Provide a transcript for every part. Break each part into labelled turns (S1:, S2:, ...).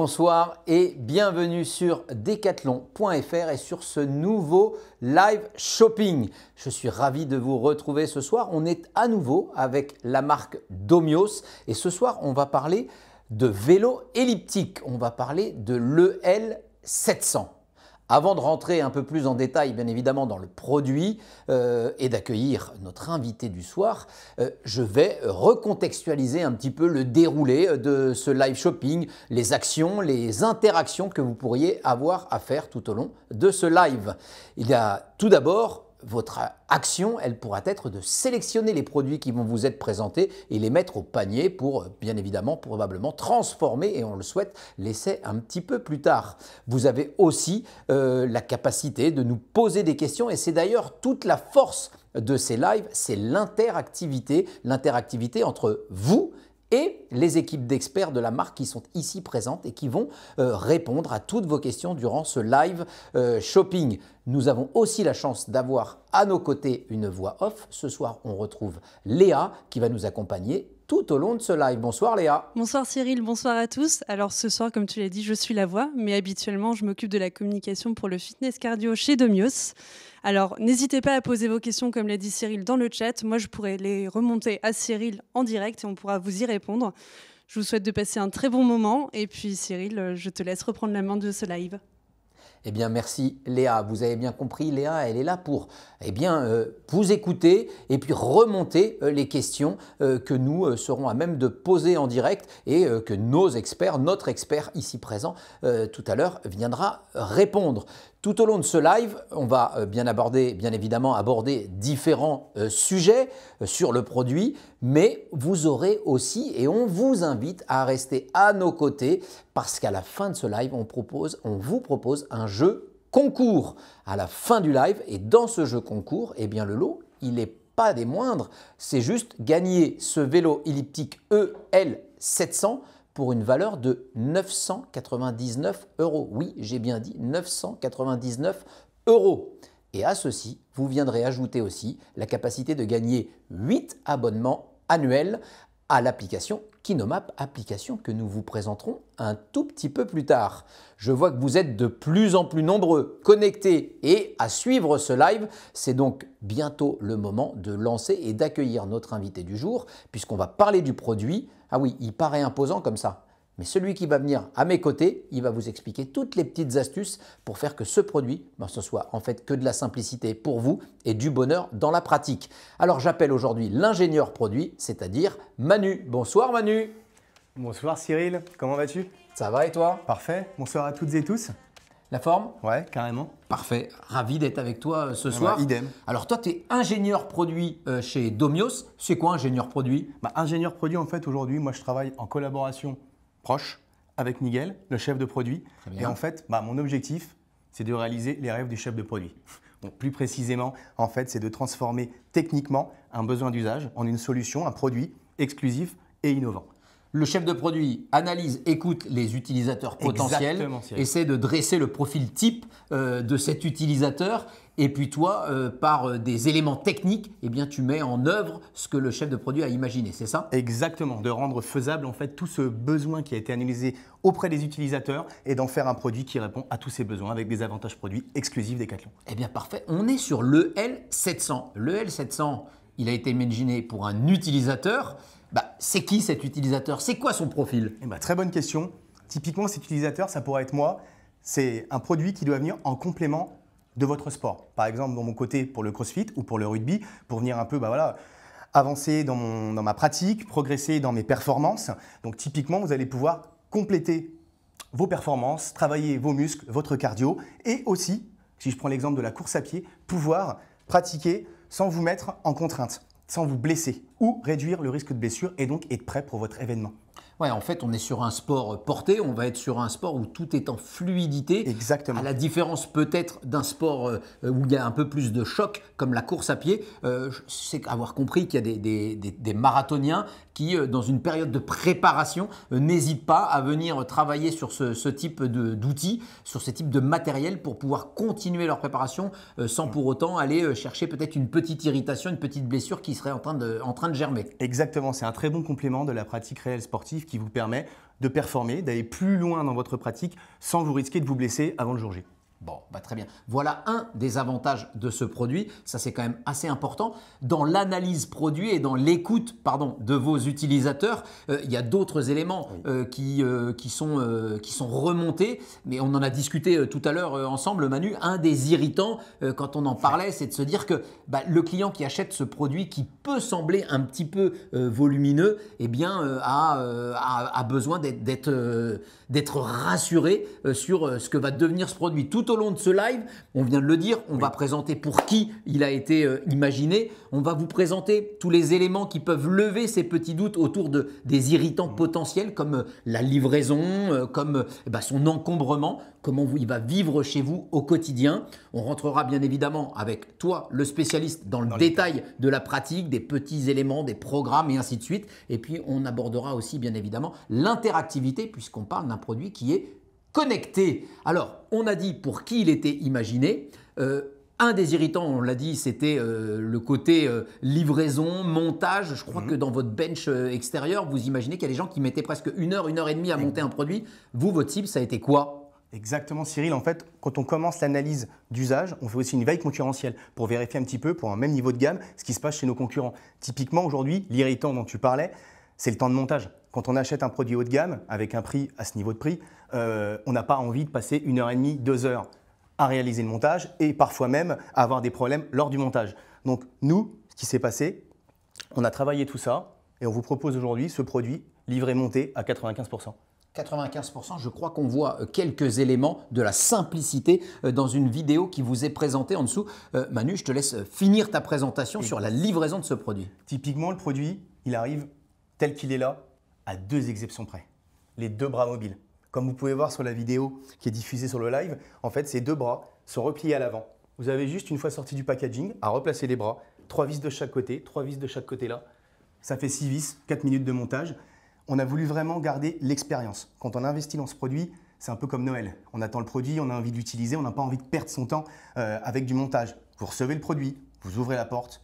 S1: Bonsoir et bienvenue sur decathlon.fr et sur ce nouveau live shopping. Je suis ravi de vous retrouver ce soir. On est à nouveau avec la marque Domios et ce soir on va parler de vélo elliptique. On va parler de l'EL 700. Avant de rentrer un peu plus en détail, bien évidemment, dans le produit et d'accueillir notre invité du soir, je vais recontextualiser un petit peu le déroulé de ce live shopping, les actions, les interactions que vous pourriez avoir à faire tout au long de ce live. Il y a tout d'abord votre action, elle pourra être de sélectionner les produits qui vont vous être présentés et les mettre au panier pour, bien évidemment, probablement transformer, et on le souhaite, l'essai un petit peu plus tard. Vous avez aussi la capacité de nous poser des questions et c'est d'ailleurs toute la force de ces lives, c'est l'interactivité entre vous et les équipes d'experts de la marque qui sont ici présentes et qui vont répondre à toutes vos questions durant ce live shopping. Nous avons aussi la chance d'avoir à nos côtés une voix off. Ce soir, on retrouve Léa qui va nous accompagner tout au long de ce live. Bonsoir Léa.
S2: Bonsoir Cyril, bonsoir à tous. Alors ce soir, comme tu l'as dit, je suis la voix, mais habituellement, je m'occupe de la communication pour le fitness cardio chez Domios. Alors n'hésitez pas à poser vos questions, comme l'a dit Cyril, dans le chat. Moi, je pourrai les remonter à Cyril en direct et on pourra vous y répondre. Je vous souhaite de passer un très bon moment. Et puis Cyril, je te laisse reprendre la main de ce live.
S1: Eh bien, merci Léa. Vous avez bien compris, Léa, elle est là pour vous écouter et puis remonter les questions que nous serons à même de poser en direct et que nos experts, notre expert ici présent tout à l'heure viendra répondre. Tout au long de ce live, on va bien évidemment aborder différents sujets sur le produit, mais vous aurez aussi, et on vous invite à rester à nos côtés parce qu'à la fin de ce live, on vous propose un jeu concours à la fin du live. Et dans ce jeu concours, eh bien le lot, il n'est pas des moindres, c'est juste gagner ce vélo elliptique EL 700 pour une valeur de 999 €. Oui, j'ai bien dit 999 €. Et à ceci, vous viendrez ajouter aussi la capacité de gagner 8 abonnements annuels à l'application Kinomap, application que nous vous présenterons un tout petit peu plus tard. Je vois que vous êtes de plus en plus nombreux connectés et à suivre ce live. C'est donc bientôt le moment de lancer et d'accueillir notre invité du jour puisqu'on va parler du produit. Ah oui, il paraît imposant comme ça. Mais celui qui va venir à mes côtés, il va vous expliquer toutes les petites astuces pour faire que ce produit, ce soit en fait que de la simplicité pour vous et du bonheur dans la pratique. Alors j'appelle aujourd'hui l'ingénieur produit, c'est-à-dire Manu. Bonsoir Manu.
S3: Bonsoir Cyril, comment vas-tu?
S1: Ça va et toi?
S3: Parfait, bonsoir à toutes et tous.
S1: La forme?
S3: Ouais, carrément.
S1: Parfait, ravi d'être avec toi ce soir.
S3: Idem.
S1: Alors toi, tu es ingénieur produit chez Domios. C'est quoi ingénieur produit?
S3: Ingénieur produit, en fait, aujourd'hui, moi je travaille en collaboration proche avec Miguel, le chef de produit. Et en fait, mon objectif, c'est de réaliser les rêves du chef de produit. Donc, plus précisément, en fait, c'est de transformer techniquement un besoin d'usage en une solution, un produit exclusif et innovant.
S1: Le chef de produit analyse, écoute les utilisateurs potentiels, essaie de dresser le profil type de cet utilisateur et puis toi, par des éléments techniques, eh bien, tu mets en œuvre ce que le chef de produit a imaginé, c'est ça?
S3: Exactement, de rendre faisable en fait tout ce besoin qui a été analysé auprès des utilisateurs et d'en faire un produit qui répond à tous ces besoins avec des avantages produits exclusifs Decathlon.
S1: Eh bien parfait, on est sur l'EL 700. L'EL 700, il a été imaginé pour un utilisateur. C'est qui cet utilisateur? C'est quoi son profil?
S3: Très bonne question. Typiquement, cet utilisateur, ça pourrait être moi. C'est un produit qui doit venir en complément de votre sport. Par exemple, dans mon côté pour le crossfit ou pour le rugby, pour venir un peu avancer dans ma pratique, progresser dans mes performances. Donc typiquement, vous allez pouvoir compléter vos performances, travailler vos muscles, votre cardio et aussi, si je prends l'exemple de la course à pied, pouvoir pratiquer sans vous mettre en contrainte, sans vous blesser ou réduire le risque de blessure et donc être prêt pour votre événement.
S1: Ouais, en fait, on est sur un sport porté, on va être sur un sport où tout est en fluidité.
S3: Exactement.
S1: À la différence peut-être d'un sport où il y a un peu plus de choc, comme la course à pied. Je sais avoir compris qu'il y a des marathoniens qui, dans une période de préparation, n'hésitent pas à venir travailler sur ce type d'outils, sur ce type de matériel pour pouvoir continuer leur préparation sans pour autant aller chercher peut-être une petite irritation, une petite blessure qui serait en train de germer.
S3: Exactement, c'est un très bon complément de la pratique réelle sportive qui vous permet de performer, d'aller plus loin dans votre pratique sans vous risquer de vous blesser avant le jour J.
S1: Bon, bah très bien. Voilà un des avantages de ce produit. Ça, c'est quand même assez important. Dans l'analyse produit et dans l'écoute de vos utilisateurs, il y a d'autres éléments qui sont remontés. Mais on en a discuté tout à l'heure ensemble, Manu. Un des irritants, quand on en parlait, c'est de se dire que le client qui achète ce produit qui peut sembler un petit peu volumineux, eh bien, a besoin d'être rassuré sur ce que va devenir ce produit. Tout au long de ce live, on vient de le dire, on va présenter pour qui il a été imaginé. On va vous présenter tous les éléments qui peuvent lever ces petits doutes autour des irritants potentiels comme la livraison, comme son encombrement, comment il va vivre chez vous au quotidien. On rentrera bien évidemment avec toi, le spécialiste, dans le détail de la pratique, des petits éléments, des programmes et ainsi de suite. Et puis, on abordera aussi bien évidemment l'interactivité puisqu'on parle d'un produit qui est connecté. Alors, on a dit pour qui il était imaginé. Un des irritants, on l'a dit, c'était le côté livraison, montage. Je crois que dans votre bench extérieur, vous imaginez qu'il y a des gens qui mettaient presque 1 heure, 1 heure et demie à monter un produit. Vous, votre cible, ça a été quoi?
S3: Exactement, Cyril. En fait, quand on commence l'analyse d'usage, on fait aussi une veille concurrentielle pour vérifier un petit peu, pour un même niveau de gamme, ce qui se passe chez nos concurrents. Typiquement, aujourd'hui, l'irritant dont tu parlais, c'est le temps de montage. Quand on achète un produit haut de gamme, avec un prix à ce niveau de prix, on n'a pas envie de passer 1 heure et demie, 2 heures à réaliser le montage et parfois même avoir des problèmes lors du montage. Donc nous, ce qui s'est passé, on a travaillé tout ça et on vous propose aujourd'hui ce produit livré monté à 95%.
S1: 95%, je crois qu'on voit quelques éléments de la simplicité dans une vidéo qui vous est présentée en dessous. Manu, je te laisse finir ta présentation sur la livraison de ce produit.
S3: Typiquement, le produit, il arrive tel qu'il est là, à 2 exceptions près. Les 2 bras mobiles. Comme vous pouvez voir sur la vidéo qui est diffusée sur le live, en fait, ces 2 bras sont repliés à l'avant. Vous avez juste, une fois sorti du packaging, à replacer les bras. 3 vis de chaque côté, 3 vis de chaque côté là. Ça fait 6 vis, 4 minutes de montage. On a voulu vraiment garder l'expérience. Quand on investit dans ce produit, c'est un peu comme Noël. On attend le produit, on a envie de l'utiliser, on n'a pas envie de perdre son temps avec du montage. Vous recevez le produit, vous ouvrez la porte,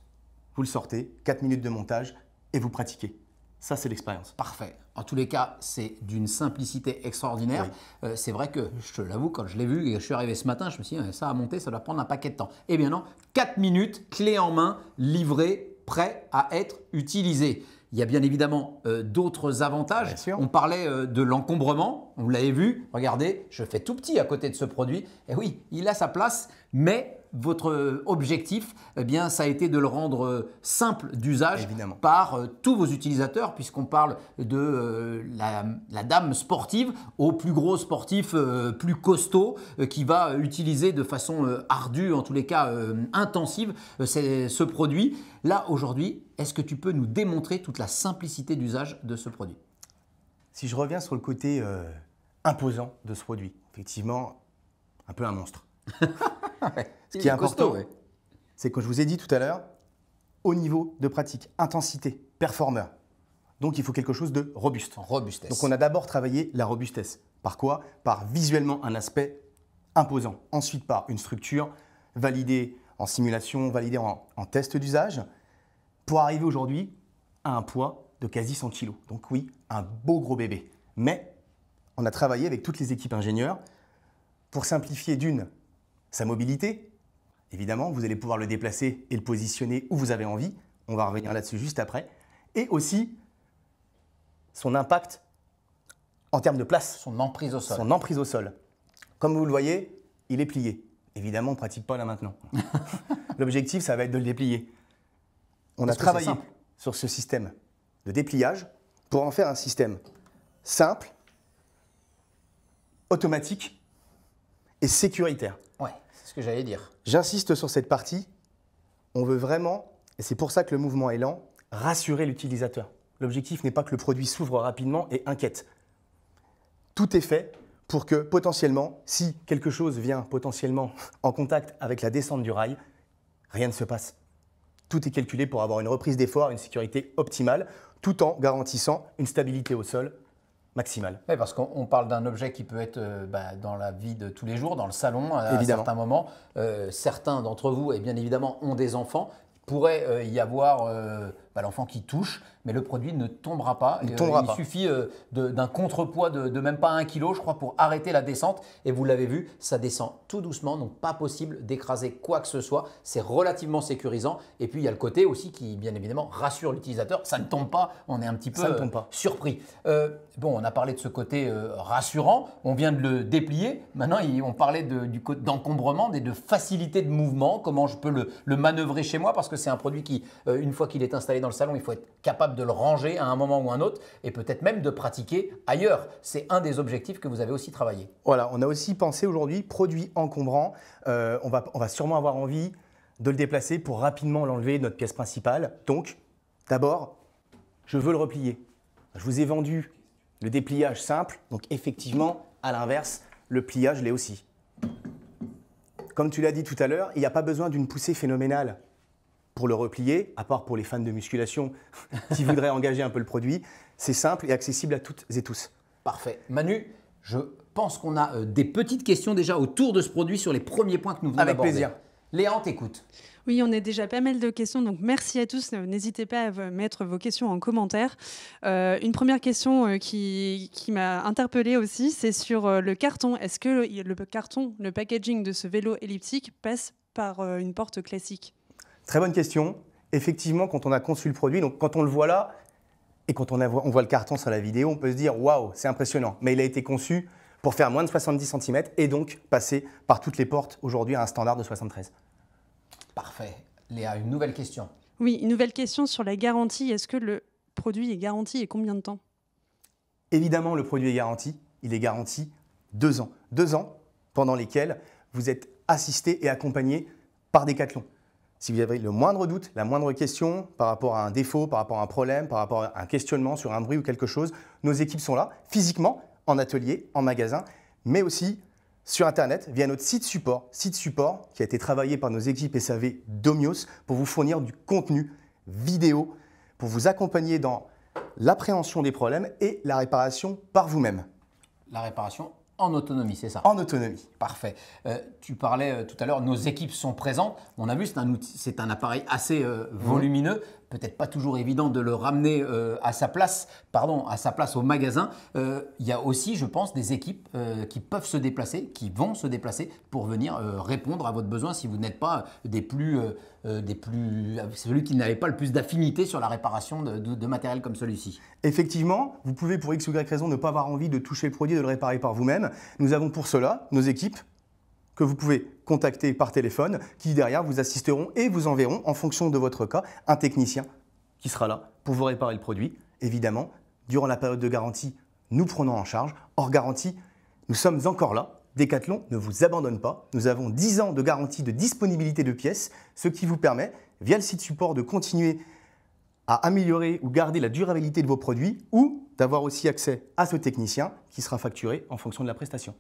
S3: vous le sortez, 4 minutes de montage et vous pratiquez. Ça, c'est l'expérience.
S1: Parfait. En tous les cas, c'est d'une simplicité extraordinaire. Oui. C'est vrai que, je te l'avoue, quand je l'ai vu et que je suis arrivé ce matin, je me suis dit, ça a monté, ça doit prendre un paquet de temps. Eh bien non, 4 minutes, clé en main, livré, prêt à être utilisé. Il y a bien évidemment d'autres avantages. On parlait de l'encombrement, vous l'avez vu. Regardez, je fais tout petit à côté de ce produit. Et oui, il a sa place, mais votre objectif, eh bien, ça a été de le rendre simple d'usage par tous vos utilisateurs, puisqu'on parle de la dame sportive au plus gros sportif, plus costaud, qui va utiliser de façon ardue, en tous les cas intensive, ce produit. Là, aujourd'hui, est-ce que tu peux nous démontrer toute la simplicité d'usage de ce produit?
S3: Si je reviens sur le côté imposant de ce produit, effectivement, un peu un monstre. Ce qui est important, c'est que je vous ai dit tout à l'heure, au niveau de pratique, intensité, performeur. Donc, il faut quelque chose de robuste.
S1: Robustesse.
S3: Donc, on a d'abord travaillé la robustesse. Par quoi? Par visuellement un aspect imposant. Ensuite, par une structure validée en simulation, validée en test d'usage, pour arriver aujourd'hui à un poids de quasi 100 kg. Donc oui, un beau gros bébé. Mais on a travaillé avec toutes les équipes ingénieurs pour simplifier sa mobilité. Évidemment, vous allez pouvoir le déplacer et le positionner où vous avez envie. On va revenir là-dessus juste après. Et aussi son impact en termes de place.
S1: Son emprise au sol.
S3: Son emprise au sol. Comme vous le voyez, il est plié. Évidemment, on ne pratique pas là maintenant. L'objectif, ça va être de le déplier. On a travaillé sur ce système de dépliage pour en faire un système simple, automatique et sécuritaire.
S1: Ouais, c'est ce que j'allais dire.
S3: J'insiste sur cette partie. On veut vraiment, et c'est pour ça que le mouvement est lent, rassurer l'utilisateur. L'objectif n'est pas que le produit s'ouvre rapidement et inquiète. Tout est fait pour que potentiellement, si quelque chose vient potentiellement en contact avec la descente du rail, rien ne se passe. Tout est calculé pour avoir une reprise d'effort, une sécurité optimale, tout en garantissant une stabilité au sol maximale.
S1: Oui, parce qu'on parle d'un objet qui peut être dans la vie de tous les jours, dans le salon à certains moments. Certains d'entre vous, et bien évidemment, ont des enfants. Il pourrait y avoir l'enfant qui touche, mais le produit ne tombera pas.
S3: Il tombera pas.
S1: Suffit d'un contrepoids de même pas 1 kg, je crois, pour arrêter la descente. Et vous l'avez vu, ça descend tout doucement, donc pas possible d'écraser quoi que ce soit. C'est relativement sécurisant. Et puis il y a le côté aussi qui, bien évidemment, rassure l'utilisateur. Ça ne tombe pas, on est un petit peu surpris. Bon, on a parlé de ce côté rassurant, on vient de le déplier. Maintenant, on parlait d'encombrement et de facilité de mouvement, comment je peux le manœuvrer chez moi, parce que c'est un produit qui, une fois qu'il est installé dans le salon, il faut être capable de le ranger à un moment ou un autre et peut-être même de pratiquer ailleurs. C'est un des objectifs que vous avez aussi travaillé.
S3: Voilà, on a aussi pensé aujourd'hui, produit encombrant, on va sûrement avoir envie de le déplacer pour rapidement l'enlever de notre pièce principale. Donc, d'abord, je veux le replier. Je vous ai vendu le dépliage simple, donc effectivement, à l'inverse, le pliage l'est aussi. Comme tu l'as dit tout à l'heure, il n'y a pas besoin d'une poussée phénoménale pour le replier, à part pour les fans de musculation qui voudraient engager un peu le produit. C'est simple et accessible à toutes et tous.
S1: Parfait. Manu, je pense qu'on a des petites questions déjà autour de ce produit sur les premiers points que nous venons d'aborder.
S3: Avec plaisir.
S1: Léa, on t'écoute.
S2: Oui, on a déjà pas mal de questions, donc merci à tous. N'hésitez pas à mettre vos questions en commentaire. Une première question qui m'a interpellée aussi, c'est sur le carton. Est-ce que le carton, le packaging de ce vélo elliptique passe par une porte classique?
S3: Très bonne question. Effectivement, quand on a conçu le produit, donc quand on le voit là, et quand on voit le carton sur la vidéo, on peut se dire « Waouh, c'est impressionnant ». Mais il a été conçu pour faire moins de 70 cm et donc passer par toutes les portes aujourd'hui à un standard de 73.
S1: Parfait. Léa, une nouvelle question.
S2: Oui, une nouvelle question sur la garantie. Est-ce que le produit est garanti et combien de temps?
S3: Évidemment, le produit est garanti. Il est garanti 2 ans. 2 ans pendant lesquels vous êtes assisté et accompagné par Decathlon. Si vous avez le moindre doute, la moindre question par rapport à un défaut, par rapport à un problème, par rapport à un questionnement sur un bruit ou quelque chose, nos équipes sont là, physiquement, en atelier, en magasin, mais aussi sur Internet, via notre site support qui a été travaillé par nos équipes SAV d'Omios pour vous fournir du contenu vidéo, pour vous accompagner dans l'appréhension des problèmes et la réparation par vous-même.
S1: La réparation en autonomie, c'est ça?
S3: En autonomie.
S1: Parfait. Tu parlais tout à l'heure, nos équipes sont présentes. On a vu, c'est un appareil assez volumineux. Peut-être pas toujours évident de le ramener à sa place au magasin. Il y a aussi, je pense, des équipes qui peuvent se déplacer, qui vont se déplacer pour venir répondre à votre besoin si vous n'êtes pas celui qui n'avait pas le plus d'affinité sur la réparation de matériel comme celui-ci.
S3: Effectivement, vous pouvez pour X ou Y raison ne pas avoir envie de toucher le produit et de le réparer par vous-même. Nous avons pour cela nos équipes que vous pouvez contacter par téléphone, qui derrière vous assisteront et vous enverront, en fonction de votre cas, un technicien qui sera là pour vous réparer le produit. Évidemment, durant la période de garantie, nous prenons en charge. Hors garantie, nous sommes encore là. Decathlon ne vous abandonne pas. Nous avons 10 ans de garantie de disponibilité de pièces, ce qui vous permet, via le site support, de continuer à améliorer ou garder la durabilité de vos produits ou d'avoir aussi accès à ce technicien qui sera facturé en fonction de la prestation.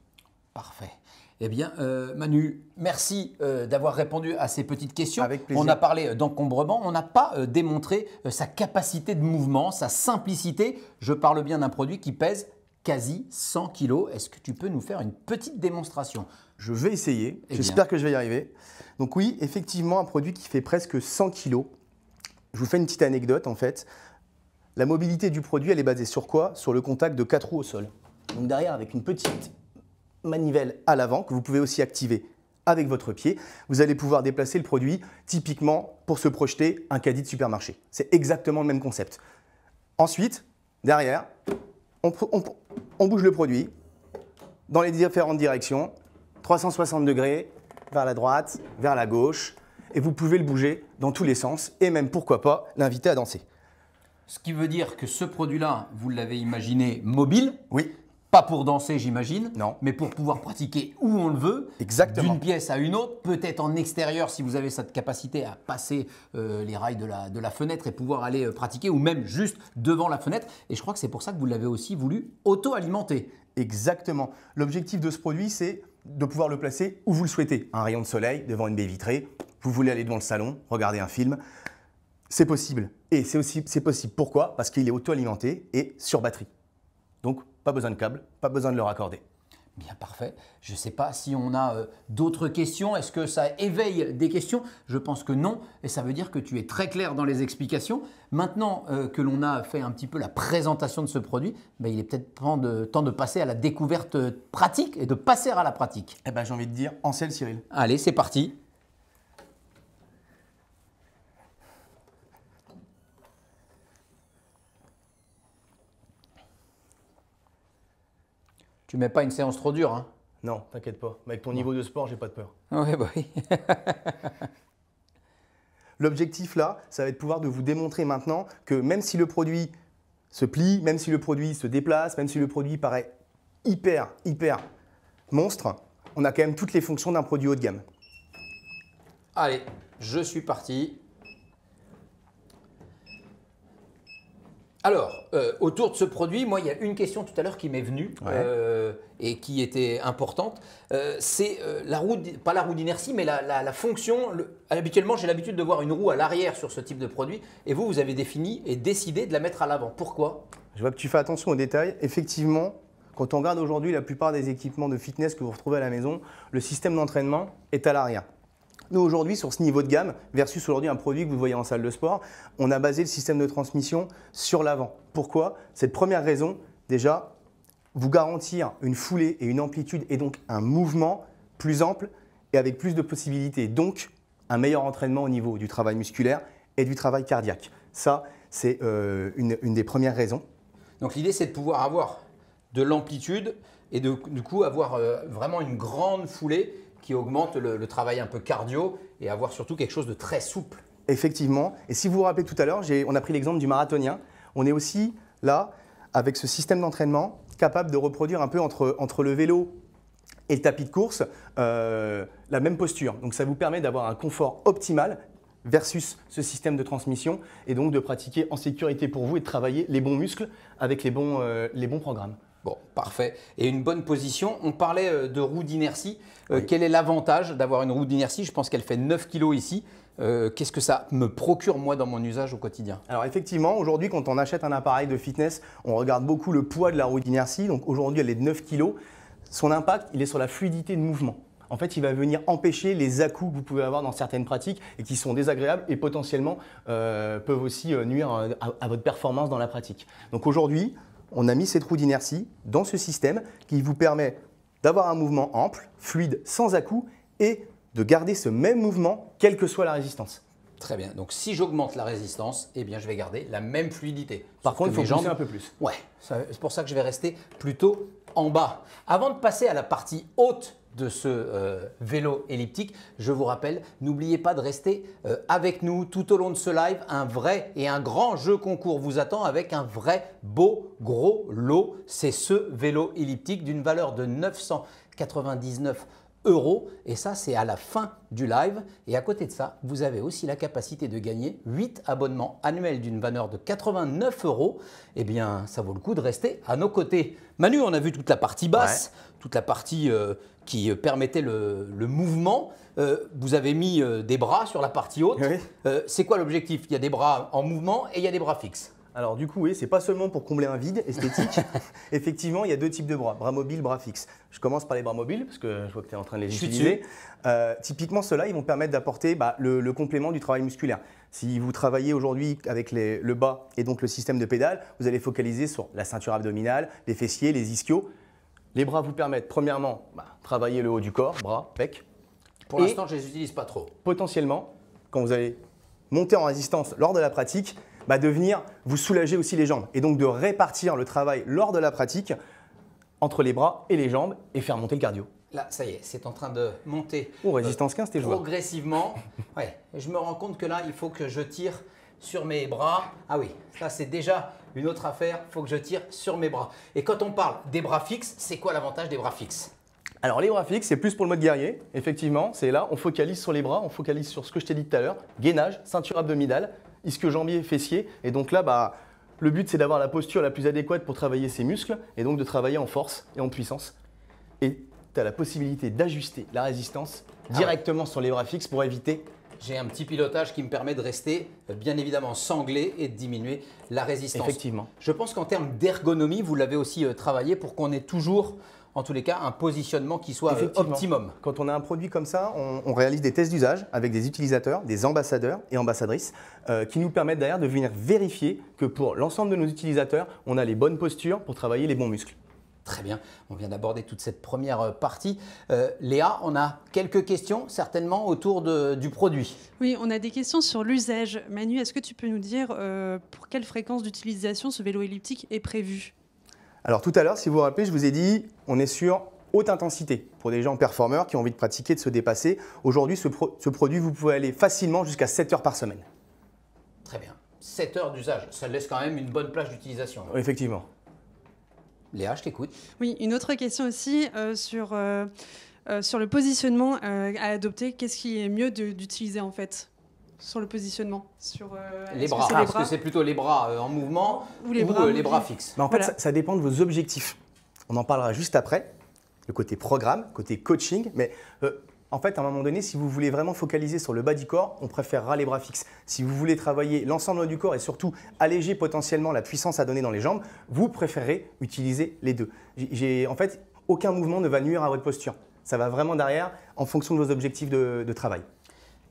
S1: Parfait. Eh bien, Manu, merci d'avoir répondu à ces petites questions.
S3: Avec plaisir.
S1: On a parlé d'encombrement, on n'a pas démontré sa capacité de mouvement, sa simplicité. Je parle bien d'un produit qui pèse quasi 100 kg. Est-ce que tu peux nous faire une petite démonstration?
S3: Je vais essayer, j'espère que je vais y arriver. Donc oui, effectivement, un produit qui fait presque 100 kg. Je vous fais une petite anecdote en fait. La mobilité du produit, elle est basée sur quoi? Sur le contact de 4 roues au sol. Donc derrière, avec une petite manivelle à l'avant que vous pouvez aussi activer avec votre pied, vous allez pouvoir déplacer le produit typiquement pour se projeter un caddie de supermarché. C'est exactement le même concept. Ensuite, derrière, on bouge le produit dans les différentes directions, 360 degrés, vers la droite, vers la gauche, et vous pouvez le bouger dans tous les sens et même, pourquoi pas, l'inviter à danser.
S1: Ce qui veut dire que ce produit-là, vous l'avez imaginé mobile?
S3: Oui.
S1: Pas pour danser, j'imagine,
S3: non,
S1: mais pour pouvoir pratiquer où on le veut, d'une pièce à une autre, peut-être en extérieur si vous avez cette capacité à passer les rails de la fenêtre et pouvoir aller pratiquer, ou même juste devant la fenêtre. Et je crois que c'est pour ça que vous l'avez aussi voulu auto-alimenter.
S3: Exactement. L'objectif de ce produit, c'est de pouvoir le placer où vous le souhaitez. Un rayon de soleil, devant une baie vitrée, vous voulez aller devant le salon, regarder un film. C'est possible. Et c'est possible. Pourquoi? Parce qu'il est auto-alimenté et sur batterie. Donc, pas besoin de câble, pas besoin de le raccorder.
S1: Bien, parfait. Je ne sais pas si on a d'autres questions. Est-ce que ça éveille des questions? Je pense que non. Et ça veut dire que tu es très clair dans les explications. Maintenant que l'on a fait un petit peu la présentation de ce produit, il est peut-être temps de passer à la découverte pratique et de passer à la pratique.
S3: Eh ben, j'ai envie de dire, en selle, Cyril.
S1: Allez, c'est parti. Tu mets pas une séance trop dure, hein?
S3: Non, t'inquiète pas. Avec ton niveau de sport, j'ai pas de peur.
S1: Ouais, bah oui.
S3: L'objectif là, ça va être de pouvoir de vous démontrer maintenant que même si le produit se plie, même si le produit se déplace, même si le produit paraît hyper monstre, on a quand même toutes les fonctions d'un produit haut de gamme.
S1: Allez, je suis parti. Alors, autour de ce produit, moi, il y a une question tout à l'heure qui m'est venue et qui était importante. C'est la roue, pas la roue d'inertie, mais la fonction. Habituellement, j'ai l'habitude de voir une roue à l'arrière sur ce type de produit. Et vous avez défini et décidé de la mettre à l'avant. Pourquoi?
S3: Je vois que tu fais attention aux détails. Effectivement, quand on regarde aujourd'hui la plupart des équipements de fitness que vous retrouvez à la maison, le système d'entraînement est à l'arrière. Nous, aujourd'hui, sur ce niveau de gamme, versus aujourd'hui un produit que vous voyez en salle de sport, on a basé le système de transmission sur l'avant. Pourquoi? Cette première raison, déjà, vous garantir une foulée et une amplitude et donc un mouvement plus ample et avec plus de possibilités. Donc, un meilleur entraînement au niveau du travail musculaire et du travail cardiaque. Ça, c'est une des premières raisons.
S1: Donc, l'idée, c'est de pouvoir avoir de l'amplitude et du coup avoir vraiment une grande foulée qui augmente le travail un peu cardio et avoir surtout quelque chose de très souple.
S3: Effectivement. Et si vous vous rappelez tout à l'heure, on a pris l'exemple du marathonien. On est aussi là, avec ce système d'entraînement, capable de reproduire un peu entre le vélo et le tapis de course, la même posture. Donc ça vous permet d'avoir un confort optimal versus ce système de transmission et donc de pratiquer en sécurité pour vous et de travailler les bons muscles avec les bons programmes.
S1: Bon, parfait. Et une bonne position. On parlait de roue d'inertie. Quel est l'avantage d'avoir une roue d'inertie? Je pense qu'elle fait 9 kg ici. Qu'est-ce que ça me procure moi dans mon usage au quotidien?
S3: Alors effectivement, aujourd'hui quand on achète un appareil de fitness, on regarde beaucoup le poids de la roue d'inertie. Donc aujourd'hui elle est de 9 kg. Son impact, il est sur la fluidité de mouvement. En fait, il va venir empêcher les à-coups que vous pouvez avoir dans certaines pratiques et qui sont désagréables et potentiellement peuvent aussi nuire à votre performance dans la pratique. Donc aujourd'hui, on a mis cette roue d'inertie dans ce système qui vous permet d'avoir un mouvement ample, fluide, sans à-coups et de garder ce même mouvement quelle que soit la résistance.
S1: Très bien. Donc si j'augmente la résistance, eh bien je vais garder la même fluidité.
S3: Par contre, il faut pousser un peu plus.
S1: Ouais, c'est pour ça que je vais rester plutôt en bas. Avant de passer à la partie haute de ce vélo elliptique, je vous rappelle, n'oubliez pas de rester avec nous tout au long de ce live. Un vrai et un grand jeu concours vous attend avec un vrai beau gros lot. C'est ce vélo elliptique d'une valeur de 999 € et ça c'est à la fin du live. Et à côté de ça, vous avez aussi la capacité de gagner 8 abonnements annuels d'une valeur de 89 €. Eh bien, ça vaut le coup de rester à nos côtés. Manu, on a vu toute la partie basse, toute la partie qui permettait le mouvement. Vous avez mis des bras sur la partie haute.
S3: Oui.
S1: C'est quoi l'objectif? Il y a des bras en mouvement et il y a des bras fixes.
S3: Alors du coup, oui, c'est pas seulement pour combler un vide esthétique. Effectivement, il y a deux types de bras mobiles, bras fixes. Je commence par les bras mobiles parce que je vois que tu es en train de les utiliser. Typiquement, ceux-là, ils vont permettre d'apporter le complément du travail musculaire. Si vous travaillez aujourd'hui avec le bas et donc le système de pédale, vous allez focaliser sur la ceinture abdominale, les fessiers, les ischios. Les bras vous permettent premièrement travailler le haut du corps, bras, pec.
S1: Pour l'instant, je ne les utilise pas trop.
S3: Potentiellement, quand vous allez monter en résistance lors de la pratique, de venir vous soulager aussi les jambes et donc de répartir le travail lors de la pratique entre les bras et les jambes et faire monter le cardio.
S1: Là, ça y est, c'est en train de monter.
S3: Résistance 15, t'es joueur.
S1: Progressivement. Ouais. Et je me rends compte que là, il faut que je tire sur mes bras. Ah oui, ça c'est déjà une autre affaire. Il faut que je tire sur mes bras. Et quand on parle des bras fixes, c'est quoi l'avantage des bras fixes?
S3: Alors les bras fixes, c'est plus pour le mode guerrier. Effectivement, c'est là, on focalise sur les bras, on focalise sur ce que je t'ai dit tout à l'heure. Gainage, ceinture abdominale, ischio-jambier, fessier. Et donc là, le but, c'est d'avoir la posture la plus adéquate pour travailler ses muscles et donc de travailler en force et en puissance. Et tu as la possibilité d'ajuster la résistance directement sur les bras fixes pour éviter.
S1: J'ai un petit pilotage qui me permet de rester bien évidemment sanglé et de diminuer la résistance.
S3: Effectivement.
S1: Je pense qu'en termes d'ergonomie, vous l'avez aussi travaillé pour qu'on ait toujours, en tous les cas un positionnement qui soit optimum.
S3: Quand on a un produit comme ça, on réalise des tests d'usage avec des utilisateurs, des ambassadeurs et ambassadrices qui nous permettent derrière de venir vérifier que pour l'ensemble de nos utilisateurs, on a les bonnes postures pour travailler les bons muscles.
S1: Très bien, on vient d'aborder toute cette première partie. Léa, on a quelques questions certainement autour du produit.
S2: Oui, on a des questions sur l'usage. Manu, est-ce que tu peux nous dire pour quelle fréquence d'utilisation ce vélo elliptique est prévu?
S3: Alors tout à l'heure, si vous vous rappelez, je vous ai dit, on est sur haute intensité pour des gens performeurs qui ont envie de pratiquer, de se dépasser. Aujourd'hui, ce produit, vous pouvez aller facilement jusqu'à 7 heures par semaine.
S1: Très bien, 7 heures d'usage, ça laisse quand même une bonne plage d'utilisation.
S3: Effectivement.
S1: Léa, je t'écoute.
S2: Oui, une autre question aussi sur le positionnement à adopter. Qu'est-ce qui est mieux d'utiliser en fait sur le positionnement
S1: les bras. Parce que c'est plutôt les bras en mouvement ou les bras fixes.
S3: Mais en fait, ça dépend de vos objectifs. On en parlera juste après, le côté programme, côté coaching. Mais en fait, à un moment donné, si vous voulez vraiment focaliser sur le bas du corps, on préférera les bras fixes. Si vous voulez travailler l'ensemble du corps et surtout alléger potentiellement la puissance à donner dans les jambes, vous préférez utiliser les deux. En fait, aucun mouvement ne va nuire à votre posture. Ça va vraiment derrière en fonction de vos objectifs de travail.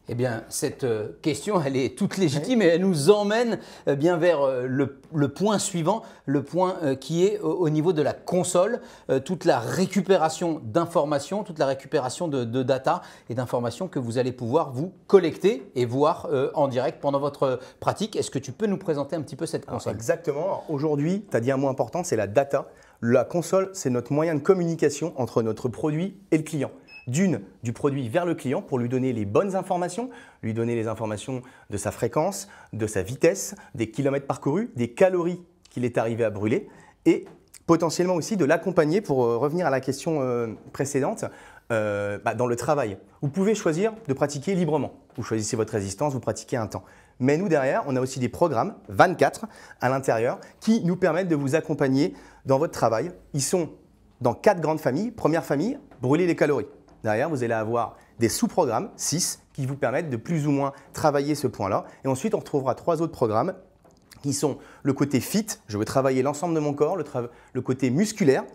S1: Eh bien, cette question, elle est toute légitime et elle nous emmène bien vers le point suivant, le point qui est au niveau de la console, toute la récupération d'informations, toute la récupération de data et d'informations que vous allez pouvoir vous collecter et voir en direct pendant votre pratique. Est-ce que tu peux nous présenter un petit peu cette console?
S3: Exactement. Aujourd'hui, tu as dit un mot important, c'est la data. La console, c'est notre moyen de communication entre notre produit et le client. Du produit vers le client pour lui donner les bonnes informations, lui donner les informations de sa fréquence, de sa vitesse, des kilomètres parcourus, des calories qu'il est arrivé à brûler et potentiellement aussi de l'accompagner pour revenir à la question précédente dans le travail. Vous pouvez choisir de pratiquer librement. Vous choisissez votre résistance, vous pratiquez un temps. Mais nous, derrière, on a aussi des programmes, 24 à l'intérieur, qui nous permettent de vous accompagner dans votre travail. Ils sont dans 4 grandes familles. Première famille, brûler les calories. Derrière, vous allez avoir des sous-programmes, 6, qui vous permettent de plus ou moins travailler ce point-là. Et ensuite, on retrouvera 3 autres programmes qui sont le côté fit, je veux travailler l'ensemble de mon corps, le côté musculaire,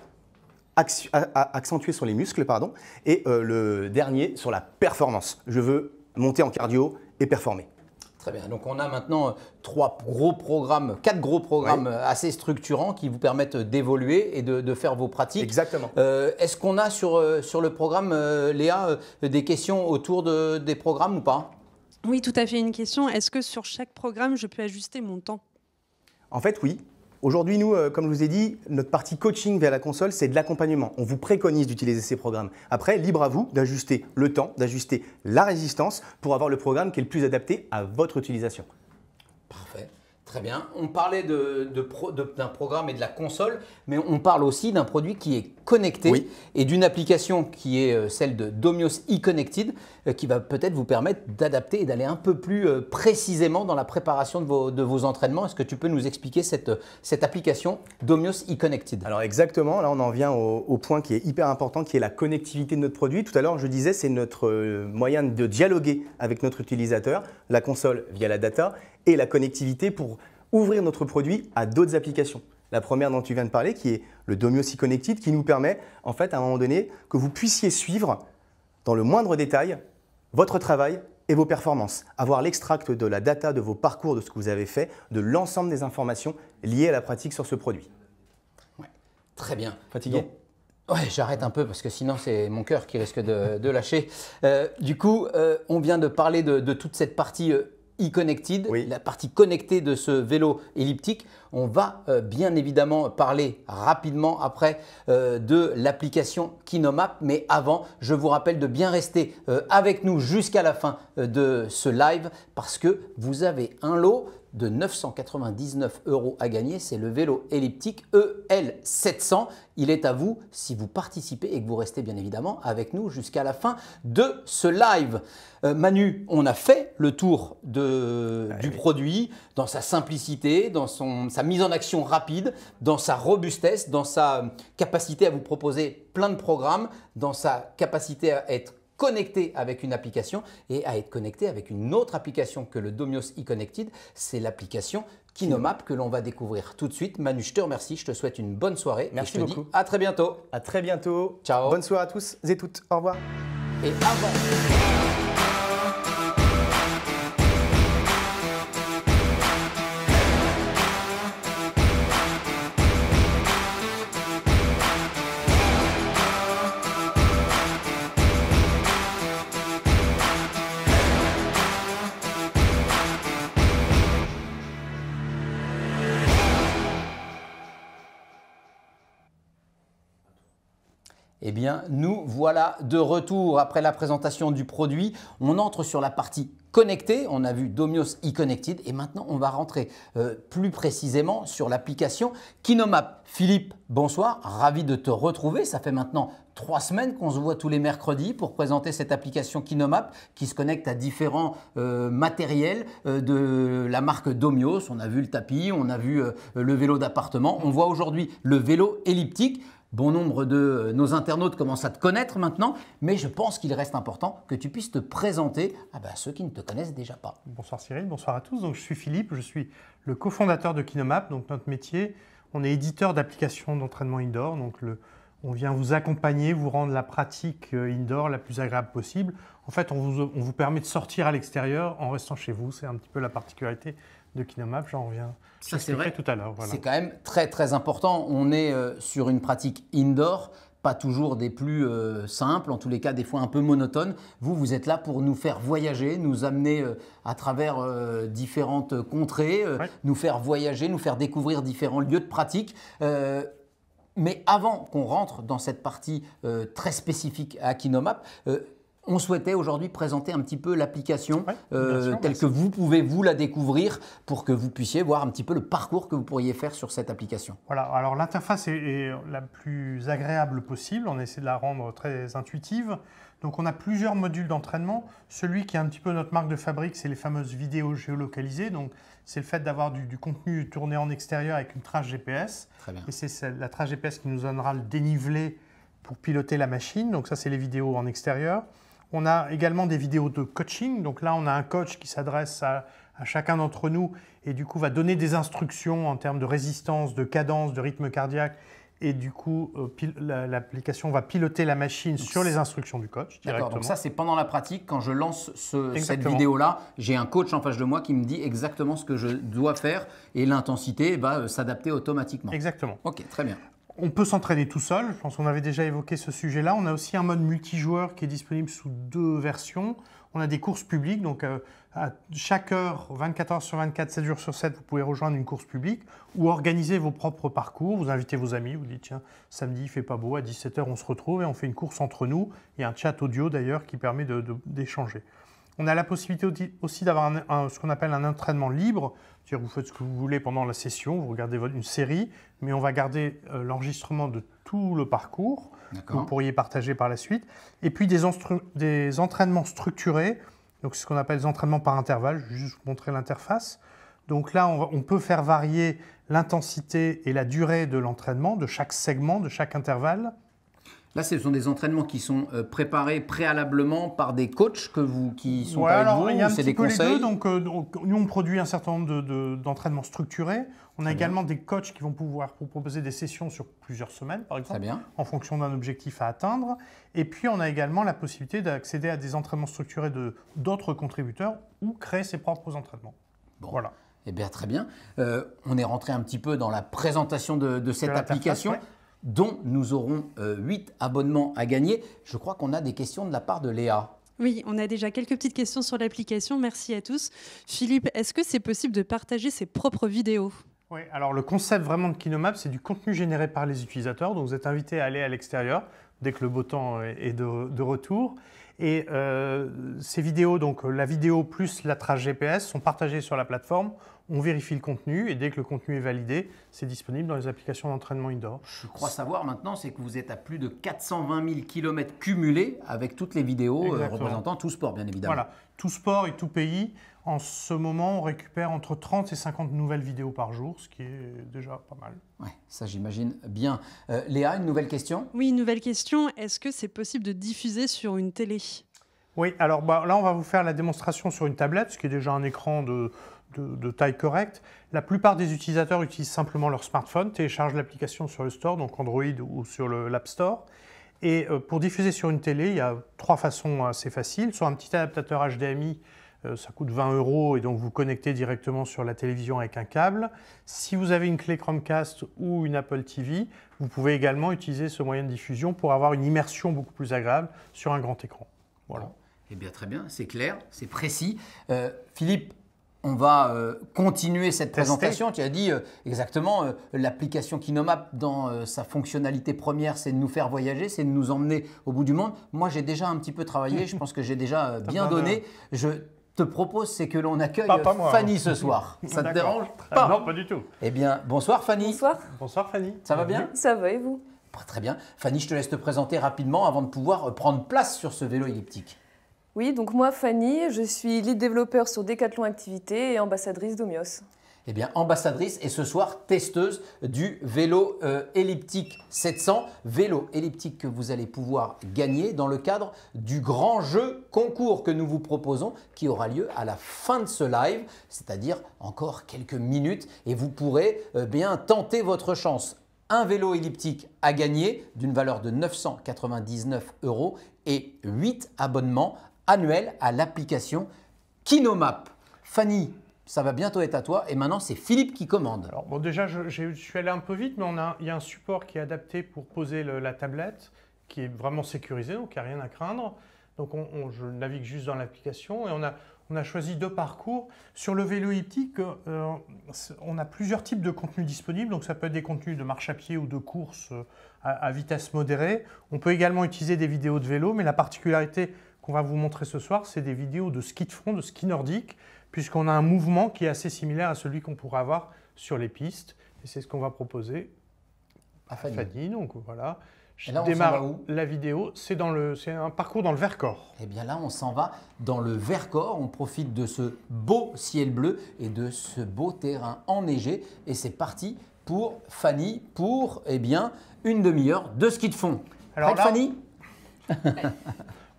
S3: accentué sur les muscles, pardon, et le dernier sur la performance. Je veux monter en cardio et performer.
S1: Très bien, donc on a maintenant 4 gros programmes assez structurants qui vous permettent d'évoluer et de faire vos pratiques.
S3: Exactement.
S1: Est-ce qu'on a sur le programme, Léa, des questions autour des programmes ou pas?
S2: Oui, tout à fait. Une question, est-ce que sur chaque programme, je peux ajuster mon temps?
S3: En fait, oui. Aujourd'hui, nous, comme je vous ai dit, notre partie coaching via la console, c'est de l'accompagnement. On vous préconise d'utiliser ces programmes. Après, libre à vous d'ajuster le temps, d'ajuster la résistance pour avoir le programme qui est le plus adapté à votre utilisation.
S1: Parfait. Très bien. On parlait d'un programme et de la console, mais on parle aussi d'un produit qui est connecté et d'une application qui est celle de Domios eConnected qui va peut-être vous permettre d'adapter et d'aller un peu plus précisément dans la préparation de vos entraînements. Est-ce que tu peux nous expliquer cette application Domios eConnected?
S3: Alors exactement, là on en vient au point qui est hyper important, qui est la connectivité de notre produit. Tout à l'heure, je disais, c'est notre moyen de dialoguer avec notre utilisateur, la console via la data et la connectivité pour ouvrir notre produit à d'autres applications. La première dont tu viens de parler, qui est le Domios eConnected, qui nous permet, en fait, à un moment donné, que vous puissiez suivre dans le moindre détail votre travail et vos performances. Avoir l'extract de la data, de vos parcours, de ce que vous avez fait, de l'ensemble des informations liées à la pratique sur ce produit.
S1: Ouais. Très bien.
S3: Fatigué?
S1: Ouais, j'arrête un peu parce que sinon c'est mon cœur qui risque de lâcher. Du coup, on vient de parler de toute cette partie eConnected, la partie connectée de ce vélo elliptique. On va bien évidemment parler rapidement après de l'application KinoMap. Mais avant, je vous rappelle de bien rester avec nous jusqu'à la fin de ce live parce que vous avez un lot de 999 € à gagner. C'est le vélo elliptique EL700. Il est à vous si vous participez et que vous restez bien évidemment avec nous jusqu'à la fin de ce live. Manu, on a fait le tour du produit dans sa simplicité, dans sa mise en action rapide, dans sa robustesse, dans sa capacité à vous proposer plein de programmes, dans sa capacité à être connecté avec une application et à être connecté avec une autre application que le Domios eConnected. C'est l'application KinoMap que l'on va découvrir tout de suite. Manu, je te remercie, je te souhaite une bonne soirée.
S3: Merci
S1: et je te
S3: beaucoup.
S1: dis à très bientôt.
S3: À très bientôt.
S1: Ciao.
S3: Bonne soirée à tous et toutes. Au revoir.
S1: Et avant... Eh bien, nous voilà de retour après la présentation du produit. On entre sur la partie connectée. On a vu Domios eConnected et maintenant, on va rentrer plus précisément sur l'application KinoMap. Philippe, bonsoir. Ravi de te retrouver. Ça fait maintenant 3 semaines qu'on se voit tous les mercredis pour présenter cette application KinoMap qui se connecte à différents matériels de la marque Domios. On a vu le tapis, on a vu le vélo d'appartement. On voit aujourd'hui le vélo elliptique. Bon nombre de nos internautes commencent à te connaître maintenant, mais je pense qu'il reste important que tu puisses te présenter à ceux qui ne te connaissent déjà pas.
S4: Bonsoir Cyril, bonsoir à tous. Donc, je suis Philippe, je suis le cofondateur de KinoMap. Donc, notre métier, on est éditeur d'applications d'entraînement indoor. Donc, on vient vous accompagner, vous rendre la pratique indoor la plus agréable possible. En fait, on vous permet de sortir à l'extérieur en restant chez vous. C'est un petit peu la particularité de KinoMap. J'en reviens.
S1: Ça, c'est vrai.
S4: Tout à l'heure. Voilà.
S1: C'est quand même très très important. On est sur une pratique indoor, pas toujours des plus simples, en tous les cas des fois un peu monotones. Vous êtes là pour nous faire voyager, nous amener à travers différentes contrées, nous faire voyager, nous faire découvrir différents lieux de pratique. Mais avant qu'on rentre dans cette partie très spécifique à KinoMap, on souhaitait aujourd'hui présenter un petit peu l'application telle que vous pouvez vous la découvrir pour que vous puissiez voir un petit peu le parcours que vous pourriez faire sur cette application.
S4: Voilà, alors l'interface est la plus agréable possible. On essaie de la rendre très intuitive. Donc on a plusieurs modules d'entraînement. Celui qui est un petit peu notre marque de fabrique, c'est les fameuses vidéos géolocalisées. Donc c'est le fait d'avoir du contenu tourné en extérieur avec une trace GPS.
S1: Très bien.
S4: Et c'est la trace GPS qui nous donnera le dénivelé pour piloter la machine. Donc ça, c'est les vidéos en extérieur. On a également des vidéos de coaching. Donc là, on a un coach qui s'adresse à chacun d'entre nous et du coup va donner des instructions en termes de résistance, de cadence, de rythme cardiaque. Et du coup, l'application va piloter la machine sur les instructions du coach directement.
S1: Donc ça, c'est pendant la pratique. Quand je lance cette vidéo-là, j'ai un coach en face de moi qui me dit exactement ce que je dois faire et l'intensité va s'adapter automatiquement.
S4: Exactement.
S1: Ok, très bien.
S4: On peut s'entraîner tout seul, je pense qu'on avait déjà évoqué ce sujet-là. On a aussi un mode multijoueur qui est disponible sous 2 versions. On a des courses publiques, donc à chaque heure, 24 heures sur 24, 7 jours sur 7, vous pouvez rejoindre une course publique ou organiser vos propres parcours. Vous invitez vos amis, vous dites tiens, samedi il fait pas beau, à 17 h on se retrouve et on fait une course entre nous. Il y a un chat audio d'ailleurs qui permet d'échanger. On a la possibilité aussi d'avoir ce qu'on appelle un entraînement libre. C'est-à-dire que vous faites ce que vous voulez pendant la session, vous regardez une série, mais on va garder l'enregistrement de tout le parcours que vous pourriez partager par la suite. Et puis des entraînements structurés, donc c'est ce qu'on appelle des entraînements par intervalle. Je vais juste vous montrer l'interface. Donc là, on peut faire varier l'intensité et la durée de l'entraînement, de chaque segment, de chaque intervalle.
S1: Là, ce sont des entraînements qui sont préparés préalablement par des coachs qui sont avec vous,
S4: il y a un
S1: c'est
S4: petit
S1: des
S4: peu
S1: conseils.
S4: les deux. Donc, nous, on produit un certain nombre d'entraînements structurés. On a également des coachs qui vont pouvoir vous proposer des sessions sur plusieurs semaines, par exemple, en fonction d'un objectif à atteindre. Et puis, on a également la possibilité d'accéder à des entraînements structurés d'autres contributeurs ou créer ses propres entraînements.
S1: Bon.
S4: Voilà.
S1: Eh bien, très bien. On est rentré un petit peu dans la présentation de cette application. Dont nous aurons 8 abonnements à gagner. Je crois qu'on a des questions de la part de Léa.
S2: Oui, on a déjà quelques petites questions sur l'application. Merci à tous. Philippe, est-ce que c'est possible de partager ses propres vidéos ?
S4: Oui, alors le concept vraiment de KinoMap, c'est du contenu généré par les utilisateurs. Donc vous êtes invité à aller à l'extérieur dès que le beau temps est de retour. Et ces vidéos, donc la vidéo plus la trace GPS, sont partagées sur la plateforme. On vérifie le contenu et dès que le contenu est validé, c'est disponible dans les applications d'entraînement indoor.
S1: Je crois savoir maintenant, c'est que vous êtes à plus de 420 000 km cumulés avec toutes les vidéos représentant tout sport, bien évidemment.
S4: Voilà, tout sport et tout pays. En ce moment, on récupère entre 30 et 50 nouvelles vidéos par jour, ce qui est déjà pas mal.
S1: Oui, ça j'imagine bien. Léa, une nouvelle question ?
S2: Oui, une nouvelle question. Est-ce que c'est possible de diffuser sur une télé ?
S4: Oui, alors là, on va vous faire la démonstration sur une tablette, ce qui est déjà un écran de taille correcte. La plupart des utilisateurs utilisent simplement leur smartphone, téléchargent l'application sur le store, donc Android ou sur l'App Store. Et pour diffuser sur une télé, il y a 3 façons assez faciles. Sur un petit adaptateur HDMI, ça coûte 20 € et donc vous connectez directement sur la télévision avec un câble. Si vous avez une clé Chromecast ou une Apple TV, vous pouvez également utiliser ce moyen de diffusion pour avoir une immersion beaucoup plus agréable sur un grand écran. Voilà.
S1: Eh bien, très bien, c'est clair, c'est précis. Philippe, on va continuer cette présentation. Tu as dit exactement l'application Kinomap dans sa fonctionnalité première, c'est de nous faire voyager, c'est de nous emmener au bout du monde. Moi, j'ai déjà un petit peu travaillé, je pense que j'ai déjà bien donné. Je te propose, c'est que l'on accueille Fanny ce soir. Ça te dérange pas?
S4: Non, pas du tout.
S1: Eh bien, bonsoir Fanny.
S5: Bonsoir.
S4: Bonsoir Fanny.
S1: Ça va bien?
S5: Ça va et vous?
S1: Très bien. Fanny, je te laisse te présenter rapidement avant de pouvoir prendre place sur ce vélo elliptique.
S5: Oui, donc moi Fanny, je suis lead développeur sur Decathlon Activité et ambassadrice d'Omios.
S1: Eh bien, ambassadrice et ce soir testeuse du vélo elliptique 700, vélo elliptique que vous allez pouvoir gagner dans le cadre du grand jeu concours que nous vous proposons qui aura lieu à la fin de ce live, c'est-à-dire encore quelques minutes et vous pourrez bien tenter votre chance. Un vélo elliptique à gagner d'une valeur de 999 € et 8 abonnements annuels à l'application Kinomap. Fanny, ça va bientôt être à toi et maintenant c'est Philippe qui commande.
S4: Alors bon, déjà je suis allé un peu vite, mais il y a un support qui est adapté pour poser la tablette, qui est vraiment sécurisé, donc il n'y a rien à craindre. Donc je navigue juste dans l'application et on a choisi 2 parcours. Sur le vélo elliptique, on a plusieurs types de contenus disponibles. Donc ça peut être des contenus de marche à pied ou de course à vitesse modérée. On peut également utiliser des vidéos de vélo, mais la particularité qu'on va vous montrer ce soir, c'est des vidéos de ski de fond, de ski nordique, puisqu'on a un mouvement qui est assez similaire à celui qu'on pourrait avoir sur les pistes. Et c'est ce qu'on va proposer à Fanny. Donc voilà. Je démarre la vidéo, c'est un parcours dans le Vercors.
S1: Et bien là, on s'en va dans le Vercors, on profite de ce beau ciel bleu et de ce beau terrain enneigé. Et c'est parti pour Fanny pour une demi-heure de ski de fond.
S4: Alors
S1: là, Fanny?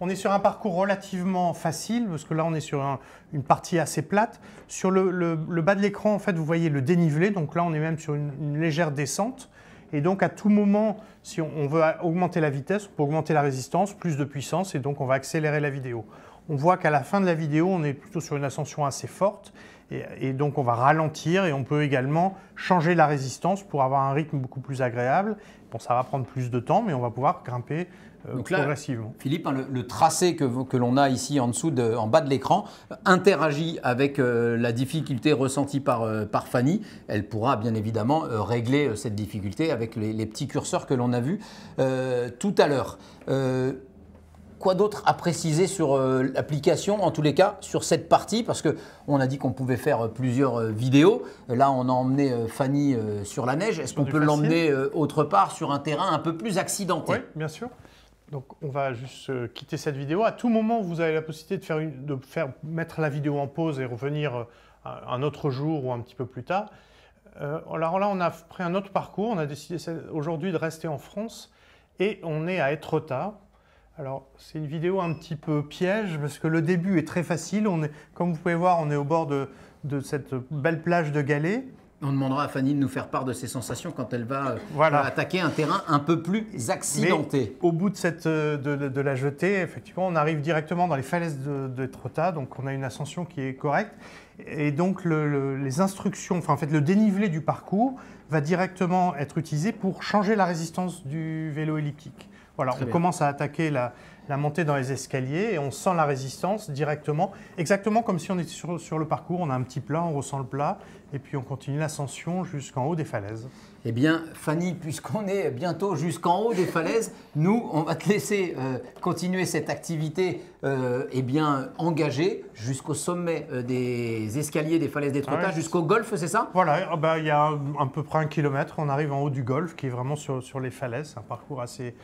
S4: On est sur un parcours relativement facile, parce que là, on est sur une partie assez plate. Sur le bas de l'écran, en fait, vous voyez le dénivelé. Donc là, on est même sur une légère descente. Et donc, à tout moment, si on veut augmenter la vitesse, on peut augmenter la résistance, plus de puissance, et donc on va accélérer la vidéo. On voit qu'à la fin de la vidéo, on est plutôt sur une ascension assez forte, et donc on va ralentir, et on peut également changer la résistance pour avoir un rythme beaucoup plus agréable. Bon, ça va prendre plus de temps, mais on va pouvoir grimper donc là, progressivement.
S1: Philippe, le tracé que l'on a ici en dessous, en bas de l'écran, interagit avec la difficulté ressentie par Fanny. Elle pourra bien évidemment régler cette difficulté avec les petits curseurs que l'on a vus tout à l'heure. Quoi d'autre à préciser sur l'application, en tous les cas sur cette partie, parce qu'on a dit qu'on pouvait faire plusieurs vidéos. Là, on a emmené Fanny sur la neige. Est-ce qu'on peut l'emmener autre part sur un terrain un peu plus accidenté?
S4: Oui, bien sûr. Donc, on va juste quitter cette vidéo. À tout moment, vous avez la possibilité de mettre la vidéo en pause et revenir un autre jour ou un petit peu plus tard. Alors là, on a pris un autre parcours. On a décidé aujourd'hui de rester en France et on est à Étretat. Alors, c'est une vidéo un petit peu piège parce que le début est très facile. Comme vous pouvez voir, on est au bord de cette belle plage de galets.
S1: On demandera à Fanny de nous faire part de ses sensations quand elle va attaquer un terrain un peu plus accidenté.
S4: Mais au bout de la jetée, effectivement, on arrive directement dans les falaises d'Étretat, donc on a une ascension qui est correcte. Et donc les instructions, en fait le dénivelé du parcours va directement être utilisé pour changer la résistance du vélo elliptique. Voilà, on commence à attaquer la montée dans les escaliers et on sent la résistance directement, exactement comme si on était sur le parcours. On a un petit plat, on ressent le plat et puis on continue l'ascension jusqu'en haut des falaises.
S1: Eh bien, Fanny, puisqu'on est bientôt jusqu'en haut des falaises, nous, on va te laisser continuer cette activité engagée jusqu'au sommet des escaliers des falaises d'Étretat, jusqu'au golfe, c'est ça?
S4: Voilà, il y a à peu près 1 kilomètre, on arrive en haut du golfe qui est vraiment sur les falaises. C'est un parcours assez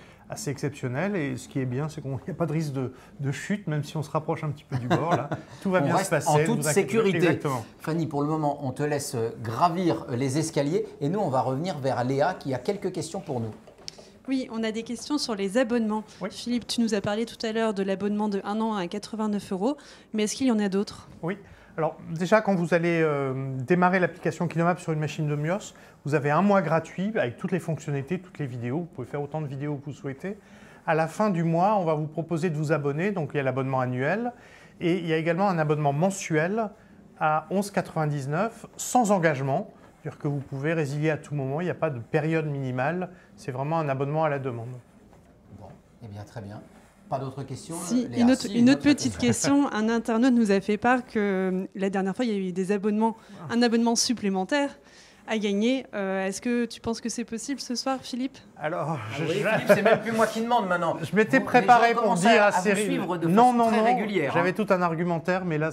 S4: exceptionnel et ce qui est bien, c'est qu'il n'y a pas de risque de chute, même si on se rapproche un petit peu du bord. Là. Tout va bien se passer.
S1: En toute sécurité.
S4: Exactement.
S1: Fanny, pour le moment, on te laisse gravir les escaliers et nous, on va revenir vers Léa qui a quelques questions pour nous.
S2: Oui, on a des questions sur les abonnements.
S4: Oui.
S2: Philippe, tu nous as parlé tout à l'heure de l'abonnement de 1 an à 89 €, mais est-ce qu'il y en a d'autres?
S4: Oui. Alors déjà, quand vous allez démarrer l'application Kinomap sur une machine Domios, vous avez un mois gratuit avec toutes les fonctionnalités, toutes les vidéos. Vous pouvez faire autant de vidéos que vous souhaitez. À la fin du mois, on va vous proposer de vous abonner. Donc il y a l'abonnement annuel et il y a également un abonnement mensuel à 11,99 € sans engagement. C'est-à-dire que vous pouvez résilier à tout moment. Il n'y a pas de période minimale. C'est vraiment un abonnement à la demande.
S1: Bon, eh bien très bien. Pas d'autres questions?
S2: Si,
S1: Léa?
S2: une autre petite question. Un internaute nous a fait part que la dernière fois, il y a eu des abonnements, un abonnement supplémentaire à gagner. Est-ce que tu penses que c'est possible ce soir, Philippe?
S4: Alors,
S1: Philippe, c'est même plus moi qui demande maintenant.
S4: je m'étais
S1: Les
S4: préparé
S1: gens
S4: pour
S1: commencent
S4: dire à
S1: vous
S4: Cyril.
S1: suivre de façon très régulière.
S4: J'avais tout un argumentaire, mais là,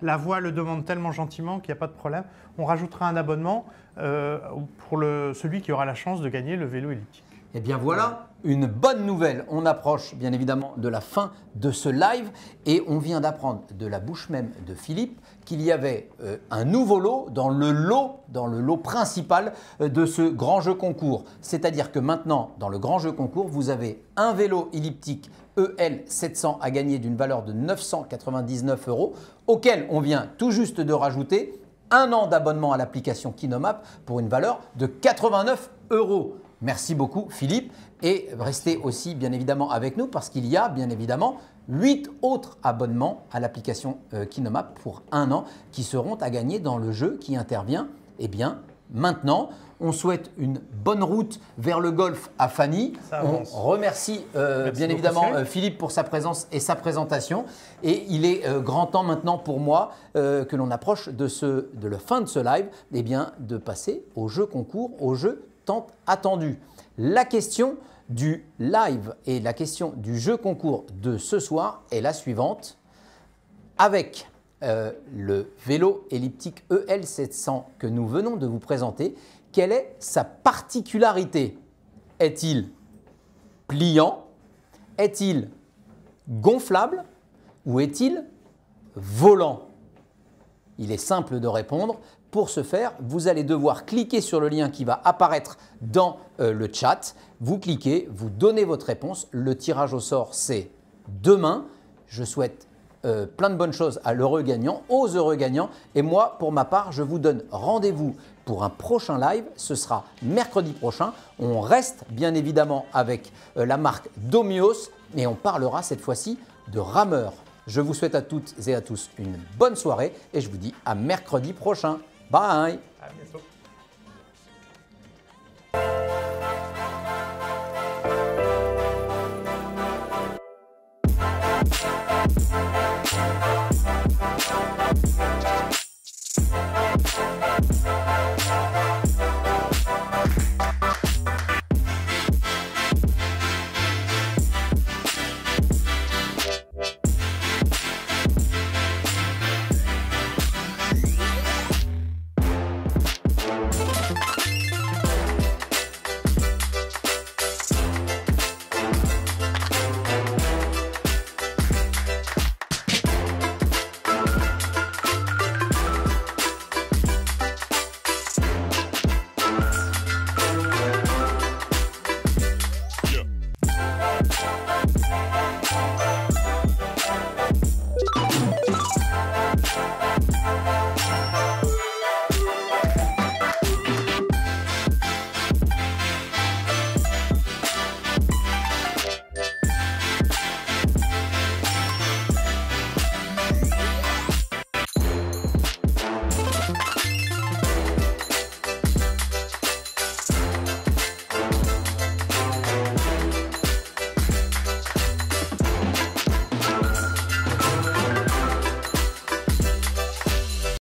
S4: la voix le demande tellement gentiment qu'il n'y a pas de problème. On rajoutera un abonnement pour celui qui aura la chance de gagner le vélo elliptique.
S1: Eh bien voilà, une bonne nouvelle. On approche bien évidemment de la fin de ce live et on vient d'apprendre de la bouche même de Philippe qu'il y avait un nouveau lot dans le lot principal de ce grand jeu concours. C'est-à-dire que maintenant, dans le grand jeu concours, vous avez un vélo elliptique EL700 à gagner d'une valeur de 999 € auquel on vient tout juste de rajouter un an d'abonnement à l'application Kinomap pour une valeur de 89 €. Merci beaucoup Philippe et restez aussi bien évidemment avec nous parce qu'il y a bien évidemment 8 autres abonnements à l'application Kinomap pour un an qui seront à gagner dans le jeu qui intervient maintenant. On souhaite une bonne route vers le golf à Fanny. On remercie bien évidemment Philippe pour sa présence et sa présentation. Et il est grand temps maintenant pour moi que l'on approche de la fin de ce live, de passer au jeu concours, au jeu tant attendu. La question du live et la question du jeu concours de ce soir est la suivante. Avec le vélo elliptique EL700 que nous venons de vous présenter, quelle est sa particularité? Est-il pliant? Est-il gonflable? Ou est-il volant? Il est simple de répondre. Pour ce faire, vous allez devoir cliquer sur le lien qui va apparaître dans le chat. Vous cliquez, vous donnez votre réponse. Le tirage au sort, c'est demain. Je souhaite plein de bonnes choses à l'heureux gagnant, aux heureux gagnants. Et moi, pour ma part, je vous donne rendez-vous pour un prochain live. Ce sera mercredi prochain. On reste bien évidemment avec la marque Domios et on parlera cette fois-ci de rameurs. Je vous souhaite à toutes et à tous une bonne soirée et je vous dis à mercredi prochain. Bye.
S4: À bientôt.